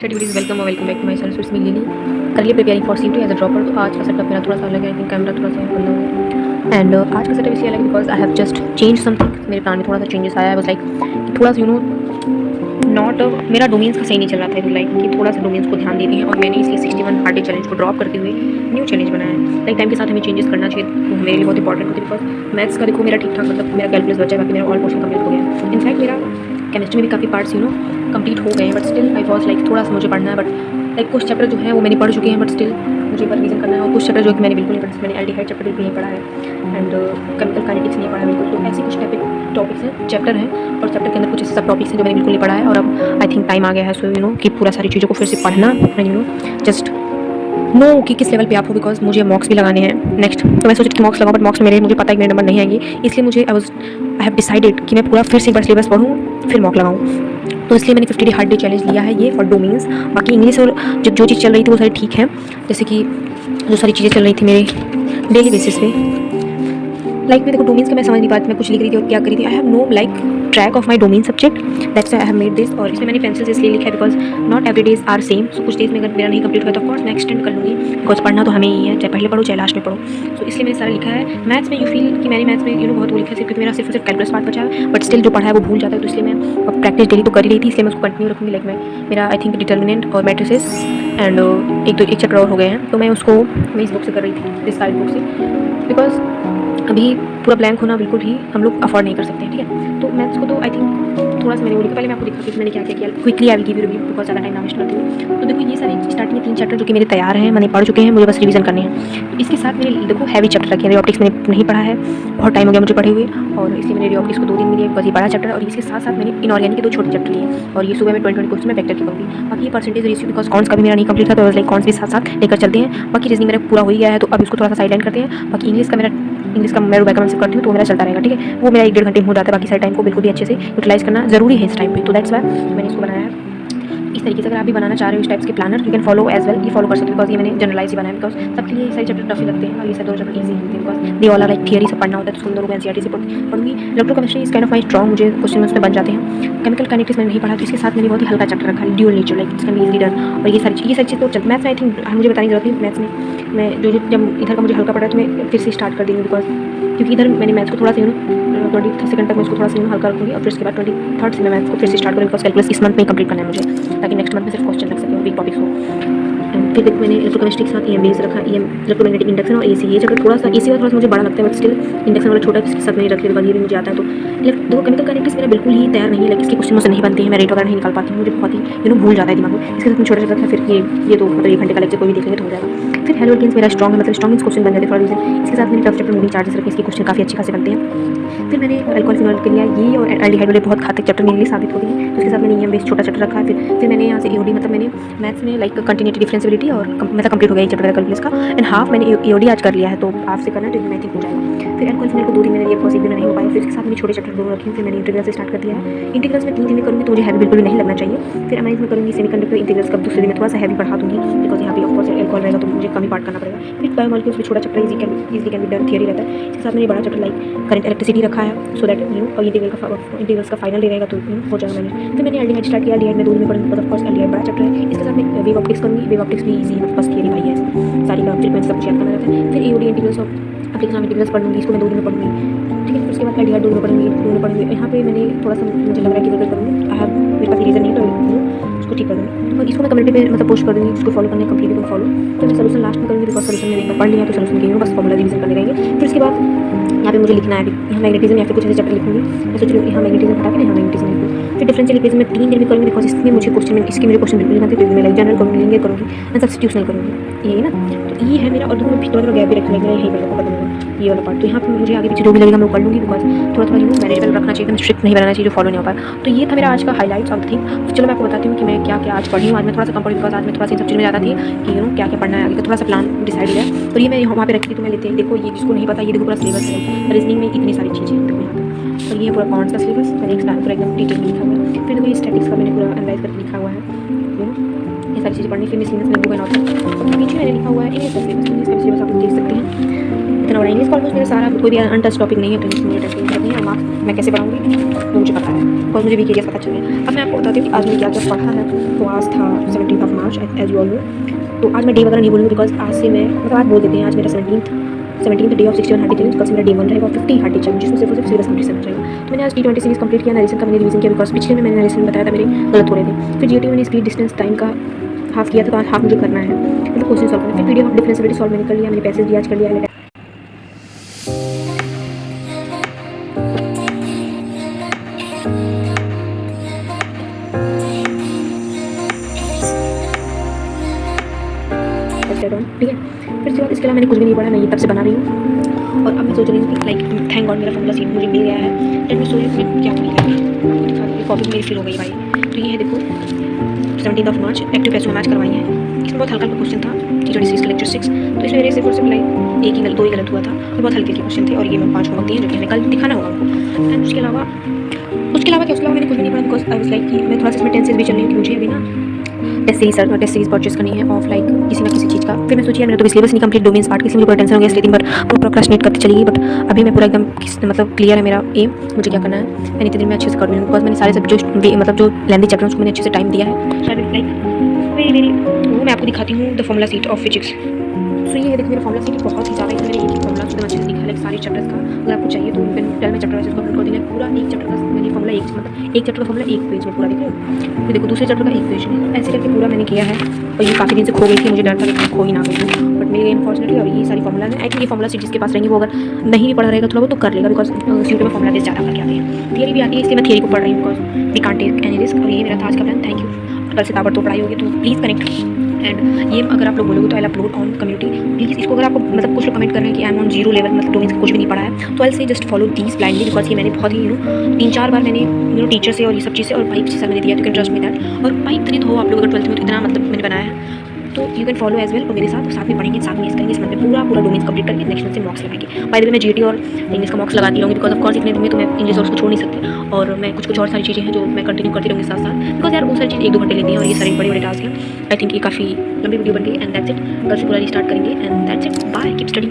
Everybody welcome और welcome back to my channel. It's me Lily, currently preparing for CT as a dropper. तो आज का setup मेरा थोड़ा सा अलग है, कैमरा थोड़ा सा बंद हो गया एंड आज का सेटअप इसलिए अलग है because I have just change something. मेरे प्लान में थोड़ा सा चेंजेस आया है। बस लाइक थोड़ा सा नॉट मेरा डोमेन्स का सही नहीं चल रहा था, लाइक कि थोड़ा सा डोमेन्स को ध्यान दे दिए हैं और मैंने इसलिए 61 हार्ड डे चैलेंज को ड्रॉप करते हुए न्यू चैलेंज बनाया है। लाइक टाइम के साथ हमें चेंजेस करना चाहिए, वो मेरे लिए बहुत इंपॉर्टेंट होती है बिकॉज मैथ्स का देखो मेरा ठीक ठाक मतलब मेरा कैलकुलस बचा है, बाकी मेरा ऑल पोर्शन कंप्लीट हो गया। इनफैक्ट मेरा केमिस्ट्री में भी काफ़ी पार्ट्स कंप्लीट हो गए हैं, but still I was like थोड़ा सा मुझे पढ़ना है। बट लाइक कुछ चैप्टर जो है वो मैंने पढ़ चुके हैं, बट स्टिल मुझे एक बार रिवीजन करना है। और कुछ चैप्टर जो कि मैंने बिल्कुल नहीं पढ़ा, मैंने एल्डिहाइड चैप्टर बिल्कुल नहीं पढ़ा है एंड केमिकल काइनेटिक्स नहीं पढ़ा बिल्कुल। तो ऐसे कुछ टॉपिक्स हैं, चैप्टर हैं और चैप्टर के अंदर कुछ ऐसे सब टॉपिक्स हैं जो मैंने बिल्कुल नहीं पढ़ा है। और अब आई थिंक टाइम आ गया है सो कि पूरा सारी चीज़ों को फिर से पढ़ना एंड जस्ट नो कि किस लेवल पे आप हो, बिकॉज मुझे मॉक्स भी लगाने हैं नेक्स्ट। तो मैं सोच रही थी मॉक्स लगाऊँ, बट मॉक्स में मुझे पता है कि मेरे नंबर नहीं आएंगे, इसलिए मुझे आई हैव डिसाइडेड कि मैं पूरा फिर से एक बार सिलेबस पढ़ूँ फिर मॉक लगाऊँ। तो इसलिए मैंने 50 डे हार्ड डे चैलेंज लिया है ये फॉर डोमेन्स। बाकी इंग्लिश और जो चीज़ चल रही थी वो सारी ठीक है, जैसे कि जो सारी चीज़ें चल रही थी मेरे डेली बेसिस पे। लाइक मैं देखो डोमेन्स का मैं समझ नहीं पाती, मैं कुछ लिख रही थी और क्या करी थी। I have no like track of my domain subject, that's I have made this. और इसमें मैंने पेंसिल से इसलिए लिखा है because not every days are same. So कुछ डेज में अगर मेरा नहीं कंप्लीट हुआ तो ऑफकोर्स मैं एक्सटेंड कर लूँगी, बिकॉज पढ़ना तो हमें ही है, चाहे पहले पढ़ो चाहे लास्ट में पढ़ो। सो इसलिए मैंने सारा लिखा है। मैथ्स में यू फील कि मैंने मैथ्स में बहुत वो लिखा है सिर्फ क्योंकि मेरा सिर्फ कैलकुलस पार्ट बचा है, बट स्टिल जो पढ़ा है वो भूल जाता है। तो इसलिए मैं अब प्रैक्टिस डेली तो कर ही रही थी, इसलिए मैं उसको कंटिन्यू रखूँगी। लाइक मैं मेरा आई थिंक डिटर्मिनेंट और मैट्रिसेस एंड एक चैप्टर और हो गए हैं, तो मैं उसको मैं इस बुक से कर रही थी, दिस साइड बुक से, बिकॉज अभी पूरा ब्लैंक होना बिल्कुल ही हम लोग अफोर्ड नहीं कर सकते हैं, ठीक है। तो मैथ्स को तो आई थिंक थोड़ा सा मैंने वो लिखा, पहले मैं आपको दिखा कि मैंने क्या क्या किया। Quickly I will give you review because ज़्यादा टाइम ना वेस्ट करती हूँ। तो देखो ये सारे स्टार्टिंग में 3 चैप्टर जो कि मेरे तैयार हैं, मैंने पढ़ चुके हैं, मुझे बस रिवीजन करने हैं। इसके साथ मैंने देखो हैवी चैप्टर रखे हैं। रियोप्टिक्स मैंने नहीं पढ़ा है, बहुत टाइम हो गया मुझे पढ़े हुए, और इसलिए मैंने रियोप्टिक्स को 2 दिन मिले बिकॉज ये बड़ा चैप्टर। और इसके साथ साथ मैंने इनऑर्गेनिक के 2 छोटे चैप्टर लिए, और ये सुबह में 20 क्वेश्चन में वेक्टर की करूँगी। बाकी ये परसेंटेज रेशियो बिकॉज कॉन्स का भी मेरा नहीं कंप्लीट था, तो लाइक कॉन्स भी साथ साथ लेकर चलते हैं। बाकी रीजनिंग मेरा पूरा हो ही गया है, तो अब इसको थोड़ा सा साइडलाइन करते हैं। बाकी इंग्लिश का मैं रुबैका मैम से करती हूँ, तो मेरा चलता रहेगा, ठीक है। वो मेरा 1-1.5 घंटे में हो जाता है। बाकी सारे टाइम को बिल्कुल भी अच्छे से यूटिलाइज करना जरूरी है इस टाइम पे, तो दैट्स वाई मैंने इसको बनाया है इस तरीके से। अगर आप भी बनाना चाह रहे हो इस टाइप्स के planner, you can follow as well, ये फॉलो कर सकते हो बिकॉज ये मैंने जनरलाइज ही बनाया बिकॉज सबके लिए सारे चैप्टर टफ ही लगते हैं और ये सारे 2 चैप्टर ईजी होते हैं because they all are like theory सब पढ़ना होता है। तो सुंदर मैं एनसीईआरटी से पढ़ूंगी। Electrochemistry is kind of my strong, मुझे क्वेश्चन उसमें बन जाते हैं। केमिकल काइनेटिक्स मैंने नहीं पढ़ा, तो इसके साथ मैंने बहुत ही हल्का चैप्टर रखा है, ड्यूअल नेचर, लाइक इसका भी इजी डन। और ये सारी चीज़ तो चल मैथ्स में आई थिंक मुझे बताने की जरूरत नहीं। मैथ्स में मैं जो जब इधर का मुझे हल्का पड़ा तो मैं फिर से स्टार्ट कर दूँगी बिकॉज क्योंकि इधर मैंने मैथ्स को थोड़ा सा 20 सेकंड तक मैं उसको थोड़ा सा हल्का रखूँगी, और फिर उसके बाद 23rd से मैं मैथ्स को फिर से स्टार्ट करूँगी बिकॉज कैलकुलस इस मंथ में ही कंप्लीट करना है मुझे, ताकि नेक्स्ट मंथ में सिर्फ क्वेश्चन लग सके वीक टॉपिक्स हो। फिर देखो मैंने इलेक्ट्रोकेमिस्ट्री के साथ EM रखा, इलेक्ट्रोमैग्नेटिक इंडक्शन और AC। ये चैप्टर थोड़ा सा AC वाला थोड़ा सा मुझे बड़ा लगता है, बट स्टिल इंडक्शन वाला छोटा इसके साथ मैंने रख लिया, ये भी मुझे आता है। तो देखो केमिकल काइनेटिक्स मेरा बिल्कुल ही तैयार नहीं है, लाइक इसके क्वेश्चन मुझसे नहीं बनते हैं, मैं रेट वगैरह नहीं निकाल पाती हूँ, मुझे बहुत ही भूल जाता है दिमाग में। इसके साथ मैं छोटा रखा, फिर ये तो मतलब 1 घंटे का लेक्चर कोई भी देखेंगे तो हो जाएगा। फिर हेलोजेंस मेरा स्ट्रॉन्ग है, मतलब स्ट्रॉन्ग क्वेश्चन बन जाते हैं थोड़ा रीजन। इसके साथ मैंने टफ चैप्टर मूविंग चार्जेस रखे, इसके क्वेश्चन काफ़ी अच्छे खासे बनते हैं। फिर मैंने अल्कोहल फिनॉल के लिए ये और एल्डिहाइड वाले बहुत घातक चैप्टर मेरे लिए साबित हो गए हैं, तो उसके साथ मैंने EM बेस्ड छोटा चैप्टर रखा है। फिर मैंने यहाँ से EOD मतलब मैंने मैथ्स में लाइक कंटिन्यूटी डिफरेंशिएबिलिटी और मतलब कंप्लीट हो गया एक चैप्टर कैलकुलस का, एंड हाफ मैंने EOD आज कर लिया है, तो हाफ से करना है तो मैं थिंक हो जाएगा। फिर अल्कोहल फिनॉल को 2 दिन मैंने ये पॉसिबल नहीं हो पाया, फिर इसके साथ मैंने छोटे चैप्टर 2 रखे हैं। फिर मैंने इंटीग्रल से स्टार्ट कर दिया है। इंटीग्रल्स में 3 दिन में करूँगी तो मुझे हैवी बिल्कुल भी नहीं लगना चाहिए। फिर एमआईज में करूँगी सेमीकंडक्टर इंटीग्रल्स का दूसरे दिन में थोड़ा सा हैवी बढ़ा दूँगी बिकॉज यहाँ पे ऑफकोर्स अल्कोहल रहेगा तो मुझे कम ही पार्ट करना पड़ेगा। फिर बायोमॉलिक्यूल्स में छोटा chapter easy can be done theory रहता है। इसके साथ मैंने बड़ा चैप्टर लाइक करंट इलेक्ट्रिसिटी रखा है, सो दैट और इंटीग्रल्स का फाइनल रहेगा तो हो जाएगा मैंने। फिर मैंने एल्डिहाइड स्टार्ट किया, एल्डिहाइड में 2 दिन में पढ़ूंगी बिकॉज ऑफकोर्स एल्डिहाइड बड़ा चैप्टर है। इसके साथ मैं वेव ऑप्टिक्स करूँगी, वेव ऑप्टिक्स भी इजी है, फर्स्ट थियरी भाई है सारी का फ्रीक्वेंसी का कुछ याद करना रहता है। फिर EOD इंटीग्रल्स और एप्लीकेशन इंटीग्रल्स पढ़ूंगी, इसको मैं 2 दिन में पढ़ूंगी, ठीक है। फिर उसके बाद एल्डिहाइड 2 में पढ़ूंगी। यहाँ पे मैंने थोड़ा सा मुझे लग रहा है कि बदल करूँगी, मेरे पास रीज़न नहीं है तो उसको ठीक कर दूँगी। तो इसको मैं कम्युनिटी पे मतलब पोस्ट कर दूँगी, इसको फॉलो करने कंप्लीट तुम फॉलो। तो मैं सोल्यूशन लास्ट में करूँगी बिकॉज सोल्यूशन मैंने एक बार पढ़ लिया तो सोल्यूशन की बस फॉर्मूला रिवीजन करने रहेंगे। फिर उसके बाद यहाँ पे मुझे लिखना है, यहाँ मैग्नेटिज्म या फिर कुछ ऐसे चैप्टर लिखूँगी। मैं सोच रही हूँ यहाँ मैग्नेटिज्म हटा के यहाँ मैग्नेटिज्म लिखूँ। फिर डिफरेंशियल इक्वेशन में 3 दिन में करूँगी बिकॉज इसमें मुझे इसके मेरे क्वेश्चन बिल्कुल नहीं आते, तो मैं लाइक जनरल करूँगी, लीनियर करूँगी एंड सब्स्टिट्यूशनल करूँगी, यही ना। तो ये है मेरा, और दोनों थोड़ा गैप भी रखना है, यहीं पर खत्म होगा ये वाला पार्ट। तो यहाँ पे मुझे आगे पीछे जो भी लगेगा मैं वो कर लूँगी बिकॉज थोड़ा मैनेजेबल रखना चाहिए, स्ट्रिक्ट नहीं बनाना चाहिए जो फॉलो नहीं हो पाए। तो ये था मेरा आज का हाईलाइट्स ऑफ द थिंग। चलो मैं आपको बताती हूँ कि मैं क्या क्या आज पढ़ी हूँ। आज मैं थोड़ा सा कम पढ़ी बिकॉज आज मैं थोड़ा सा इन सब चीज़ में ज़्यादा थी कि क्या क्या पढ़ना है आगे का, थोड़ा सा प्लान डिसाइड है। तो ये मैं वहाँ पे रखी थी, तो मैं लेते हैं। देखो ये जिसको नहीं पता, ये देखो पूरा सिलेबस है, रीजनिंग में इतनी सारी चीज़ें हैं यहाँ पे, और ये पूरा कॉन्स का सिलेबस मैंने एक पूरा एकदम डिटेल में लिखा हुआ है। फिर देखो ये स्टैटिक्स का मैंने पूरा एनालाइज करके लिखा हुआ है, ये सारी चीज़ें पढ़नी। फिर मिसलिनियस में बुक एंड ऑथर पीछे मैंने लिखा हुआ है इंग्लिश का सिलेबस, इंग्लिश का सिलेबस आप देख सकते हैं। इतना बड़ा इंग्लिश का ऑलमोस्ट मेरा सारा, कोई भी अनटच टॉपिक नहीं है, तो इंग्लिश मुझे टेस्ट करनी है। और मार्क्स मैं कैसे पढ़ाऊँगी वो मुझे पता है। बिकॉज मुझे वीक एरियाज पता चल गए। अब मैं आपको बताती हूँ कि आज मैंने क्या क्या पढ़ा है। तो आज था 17 मार्च एज यू ऑल नो। तो आज मैं डे वगैरह नहीं बोलूँगी बिकॉज आज से मैं मतलब आज बोल देते हैं, आज मेरा 17th day of 61 Hardy challenge, कल से मेरा डे 1 रहेगा और 50 हार्डी चैलेंज, जिसमें सिर्फ और सिर्फ सिलेबस कंप्लीट रहेगा। तो मैंने आज T20 सीरीज कंप्लीट किया। नरेशन का मैंने रिवीजन किया बिकॉज पिछले में मैंने नरेशन बताया था मेरे गलत हो रहे थे। फिर GT मैंने स्पीड डिस्टेंस टाइम का हाफ किया था, तो आज हाफ मुझे करना है, मतलब क्वेश्चन सॉल्व करना है। फिर PDF ऑफ डिफरेंशिएबिलिटी सॉल्व मैंने कर लिया, मैंने पैसेज भी आज कर लिया। ठीक है, फिर उसके बाद इसके अलावा मैंने कुछ भी नहीं पढ़ा, मैं ये तब से बना रही हूँ। और अब मैं सोच रही हूँ कि लाइक थैंक गॉड मेरा फॉर्मूला सीट मुझे मिल गया है। एंड मैं सोच रही हूँ क्या मिलेगा, कॉपी मेरी फिल हो गई भाई। तो ये है देखो 17 मार्च एक्टिव पैसों में मैच करवाई है। इसमें बहुत हल्का क्वेश्चन था, T20 सीरीज का लेक्चर 6। तो इसमें मेरे सिर्फ और सिर्फ लाइक एक ही गलत, 2 ही गलत हुआ था। तो बहुत हल्के क्वेश्चन थे और ये मैं 5 होमवर्क दिए हैं जो कि हमें कल दिखाना होगा उनको। एंड उसके अलावा मैंने कुछ भी नहीं पढ़ा बिकॉज आई वाज लाइक कि मैं थोड़ा सा इसमें टेंसेस भी चल रही हूँ कि मुझे अभी ना टेस्ट सीरीज परचेस करनी है ऑफ लाइक किसी ना किसी चीज़ का। फिर मैं सोची यार मेरा तो सिलेबस नहीं कंप्लीट डोमेन्स पार्ट, किसी मुझे पूरा टेंशन हो गया, इसलिए दिन भर पूरा प्रोक्रेस्टिनेट करते चली गई। बट अभी मैं पूरा एकदम मतलब क्लियर है मेरा एम, मुझे क्या करना है। मैंने इतने दिन में अच्छे से कर लूँगी बिकॉज मैंने सारे सब जो मतलब जो लेंथी चैप्टर उसको मैंने अच्छे से टाइम दिया है। शायद लाइक मेरी वो मैं आपको दिखाती हूँ the formula seat of physics. तो ये है देखिए मेरा फॉर्मूला सीट बहुत ही ज़्यादा है। मैंने एक फॉर्मूला एकदम अच्छे से लिखा है लाइक सारे चैप्टर्स का। अगर आपको चाहिए तो मैं चैप्टर वाइज इसको अपलोड कर दिया पूरा। एक चैप्टर का मैंने फॉर्मूला एक चैप्टर का फॉर्मूला एक पेज में पूरा देख रहे हो। फिर देखो दूसरे चैप्टर का एक पेज में, ऐसे करके पूरा मैंने किया है। और ये काफ़ी दिन से खो गई थी, मुझे डर था कि खो ही ना गई, बट मेरी अनफॉर्चुनेटली और ये सारी फॉर्मूला है। आई थिंक ये फॉर्मूला सीट जिसके पास रहेंगे वो अगर नहीं भी पढ़ा रहेगा थोड़ा वो तो कर लेगा बिकॉज सीट में फॉर्मूला बेस ज़्यादा करके आते हैं। थियरी भी आती है, इसलिए मैं थियरी को पढ़ रही हूँ because we can't take any risk. और ये मेरा था आज का प्लान। Thank you. कल से ताबड़तोड़ पढ़ाई होगी तो प्लीज़ कनेक्ट। एंड ये अगर आप लोग बोलोगे तो I upload on community please. इसको अगर आपको मतलब कुछ लोग कमेंट कर रहे हैं कि आई एम ऑन 0 लेवल, मतलब डोमेन्स का कुछ भी नहीं पढ़ा है, तो आई से just follow these blindly because ये मैंने बहुत ही 3-4 बार मैंने टीचर से और ये सब चीज़ से और भाई से मैंने दिया, तो कैन ट्रस्ट मी दैट। और भाई इतने हो आप लोग अगर 12th में तो इतना मतलब मैंने बनाया है, तो you can follow as well. और मेरे साथ में पढ़ेंगे, साथ में इस करेंगे, इस मंथ में पूरा डोमेन्स कंप्लीट करके नेक्स्ट मंथ से मॉक्स लगाएंगे। बाय द वे मैं GT और इंग्लिश का मॉक्स लगाती रहूँगी बिकॉज ऑफ कोर्स इतने दिन में तो मैं इंग्लिश और उसको छोड़ नहीं सकती। और मैं कुछ और सारी चीज़ें हैं जो मैं कंटिन्यू करती रहूँगी साथ साथ बिकॉज यार वो सारी चीज़ 1-2 घंटे लेती हैं और ये सारे बड़े टास्क हैं। आई थिंक ये काफ़ी लंबी वीडियो बन गई एंड दैट्स इट। कल से पूरा रिस्टार्ट करेंगे and that's it. Bye, keep study.